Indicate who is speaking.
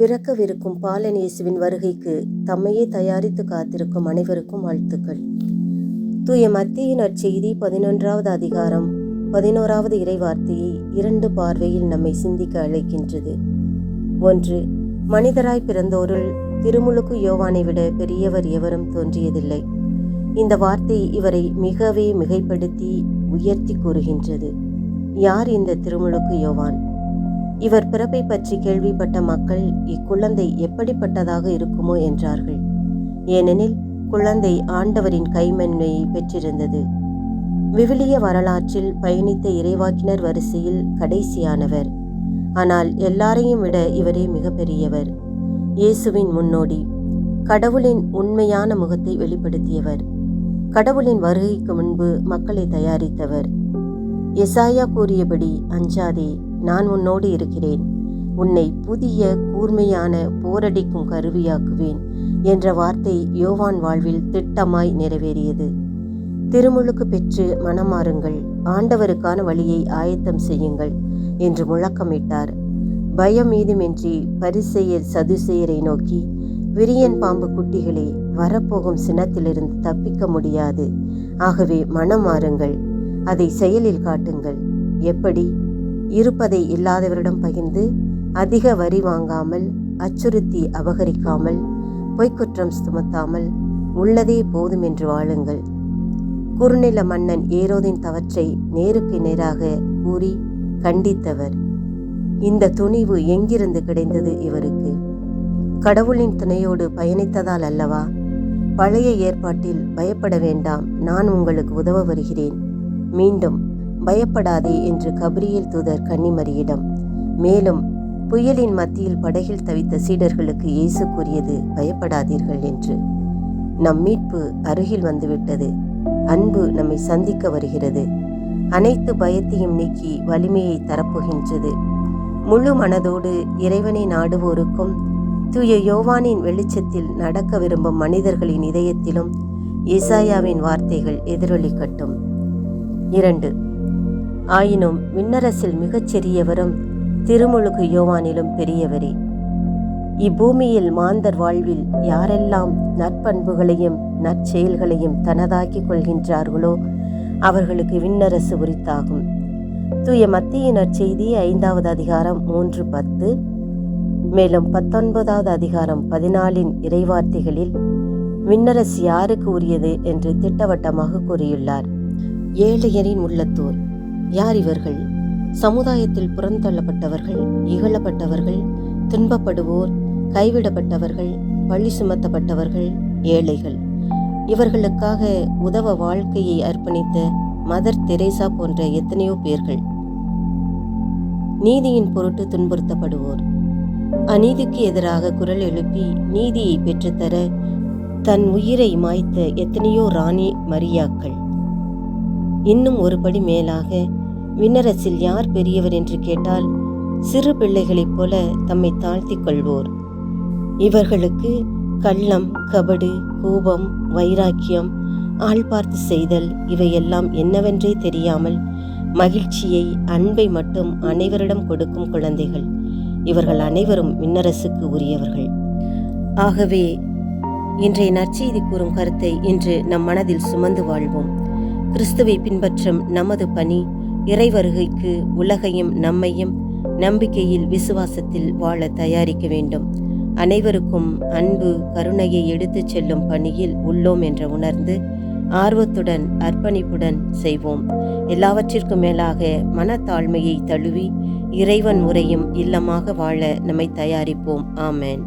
Speaker 1: பிறக்கவிருக்கும் பாலன் இயேசுவின் வருகைக்கு தம்மையே தயாரித்து காத்திருக்கும் அனைவருக்கும் வாழ்த்துக்கள். தூய மத்தேயு நற்செய்தி 11வது அதிகாரம் 11வது இறைவார்த்தையை 2 பார்வையில் நம்மை சிந்திக்க அழைக்கின்றது. 1. மனிதராய் பிறந்தோருள் திருமுழுக்கு யோவானை விட பெரியவர் எவரும் தோன்றியதில்லை. இந்த வார்த்தை இவரை மிகவே மிகைப்படுத்தி உயர்த்தி கூறுகின்றது. யார் இந்த திருமுழுக்கு யோவான்? இவர் பிறப்பை பற்றி கேள்விப்பட்ட மக்கள் இக்குழந்தை எப்படிப்பட்டதாக இருக்குமோ என்றார்கள். ஏனெனில் குழந்தை ஆண்டவரின் கைமென்மையை பெற்றிருந்தது. விவிலிய வரலாற்றில் பயணித்த இறைவாக்கினர் வரிசையில் கடைசியானவர். ஆனால் எல்லாரையும் விட இவரே மிக பெரியவர். இயேசுவின் முன்னோடி, கடவுளின் உண்மையான முகத்தை வெளிப்படுத்தியவர், கடவுளின் வருகைக்கு முன்பு மக்களை தயாரித்தவர். எசாயா கூறியபடி, அஞ்சாதே, நான் உன்னோடு இருக்கிறேன், உன்னை புதிய கூர்மையான போரடிக்கும் கருவியாக்குவேன் என்ற வார்த்தை யோவான் வாழ்வில் திட்டமாய் நிறைவேறியது. திருமுழுக்கு பெற்று மனமாறுங்கள், ஆண்டவருக்கான வழியை ஆயத்தம் செய்யுங்கள் என்று முழக்கமிட்டார். பயம் மீதுமின்றி பரிசேயர் சதுசேயரை நோக்கி, விரியன் பாம்பு குட்டிகளே, வரப்போகும் சினத்திலிருந்து தப்பிக்க முடியாது, ஆகவே மனமாறுங்கள், அதை செயலில் காட்டுங்கள். எப்படி? இருப்பதை இல்லாதவரிடம் பகிர்ந்து, அதிக வரி வாங்காமல், அச்சுறுத்தி அபகரிக்காமல், பொய்க்குற்றம் சுமத்தாமல், உள்ளதே போதும் என்று வாழுங்கள். குறுநில மன்னன் ஏரோதின் தவற்றை நேருக்கு நேராக கூறி கண்டித்தவர். இந்த துணிவு எங்கிருந்து கிடைத்தது இவருக்கு? கடவுளின் துணையோடு பயணித்ததால் அல்லவா? பழைய ஏற்பாட்டில் பயப்பட வேண்டாம், நான் உங்களுக்கு உதவ வருகிறேன், மீண்டும் பயப்படாதே என்று கபிரியேல் தூதர் கன்னிமரியிடம், மேலும் புயலின் மத்தியில் படகில் தவித்த சீடர்களுக்கு இயேசு கூறியது பயப்படாதீர்கள் என்று. நம் மீட்பு அருகில் வந்துவிட்டது. அன்பு நம்மை சந்திக்க வருகிறது. அனைத்து பயத்தையும் நீக்கி வலிமையை தரப்போகின்றது. முழு மனதோடு இறைவனை நாடுவோருக்கும் தூய யோவானின் வெளிச்சத்தில் நடக்க விரும்பும் மனிதர்களின் இதயத்திலும் ஏசாயாவின் வார்த்தைகள் எதிரொலிக்கட்டும். 2. ஆயினும் விண்ணரசில் மிகச்சிறியவரும் திருமுழுக்கு யோவானிலும் பெரியவரே. இப்பூமியில் மாந்தர் வாழ்வில் யாரெல்லாம் நற்பண்புகளையும் நற்செயல்களையும் தனதாக்கிக் கொள்கின்றார்களோ அவர்களுக்கு விண்ணரசு உரித்தாகும். தூய மத்தேயு நற்செய்தி 5வது அதிகாரம் 3:10, மேலும் 19வது அதிகாரம் 14 இறைவார்த்தைகளில் விண்ணரசு யாருக்கு உரியது என்று திட்டவட்டமாக கூறியுள்ளார். ஏழையரின் உள்ளத்தோர். யார் இவர்கள்? சமுதாயத்தில் புறந்தள்ளப்பட்டவர்கள், இகழப்பட்டவர்கள், துன்பப்படுவோர், கைவிடப்பட்டவர்கள், பழி சுமத்தப்பட்டவர்கள், ஏழைகள். இவர்களுக்காக உதவ வாழ்க்கையை அர்ப்பணித்த மதர் தெரேசா போன்ற எத்தனையோ பேர்கள். நீதியின் பொருட்டு துன்புறுத்தப்படுவோர். அநீதிக்கு எதிராக குரல் எழுப்பி நீதியை பெற்றுத்தர தன் உயிரை மாய்த்த எத்தனையோ ராணி மரியாக்கள். இன்னும் ஒரு படி மேலாக, விண்ணரசில் யார் பெரியவர் என்று கேட்டால் சிறு பிள்ளைகளைப் போல தம்மை தாழ்த்திக் கொள்வோர். இவர்களுக்கு கள்ளம், கபடு, கோபம், வைராக்கியம், ஆள் பார்த்து செய்தல் இவையெல்லாம் என்னவென்றே தெரியாமல் மகிழ்ச்சியை, அன்பை மட்டும் அனைவரிடம் கொடுக்கும் குழந்தைகள். இவர்கள் அனைவரும் விண்ணரசுக்கு உரியவர்கள். ஆகவே இன்றைய நற்செய்தி கூறும் கருத்தை இன்று நம் மனதில் சுமந்து வாழ்வோம். கிறிஸ்துவை பின்பற்றும் நமது பணி இறை வருகைக்கு உலகையும் நம்மையும் நம்பிக்கையில், விசுவாசத்தில் வாழ தயாரிக்க வேண்டும். அனைவருக்கும் அன்பு, கருணையை எடுத்துச் செல்லும் பணியில் உள்ளோம் என்று உணர்ந்து ஆர்வத்துடன், அர்ப்பணிப்புடன் செய்வோம். எல்லாவற்றிற்கும் மேலாக மனத்தாழ்மையை தழுவி இறைவன் உரையும் இல்லமாக வாழ நம்மை தயாரிப்போம். ஆமென்.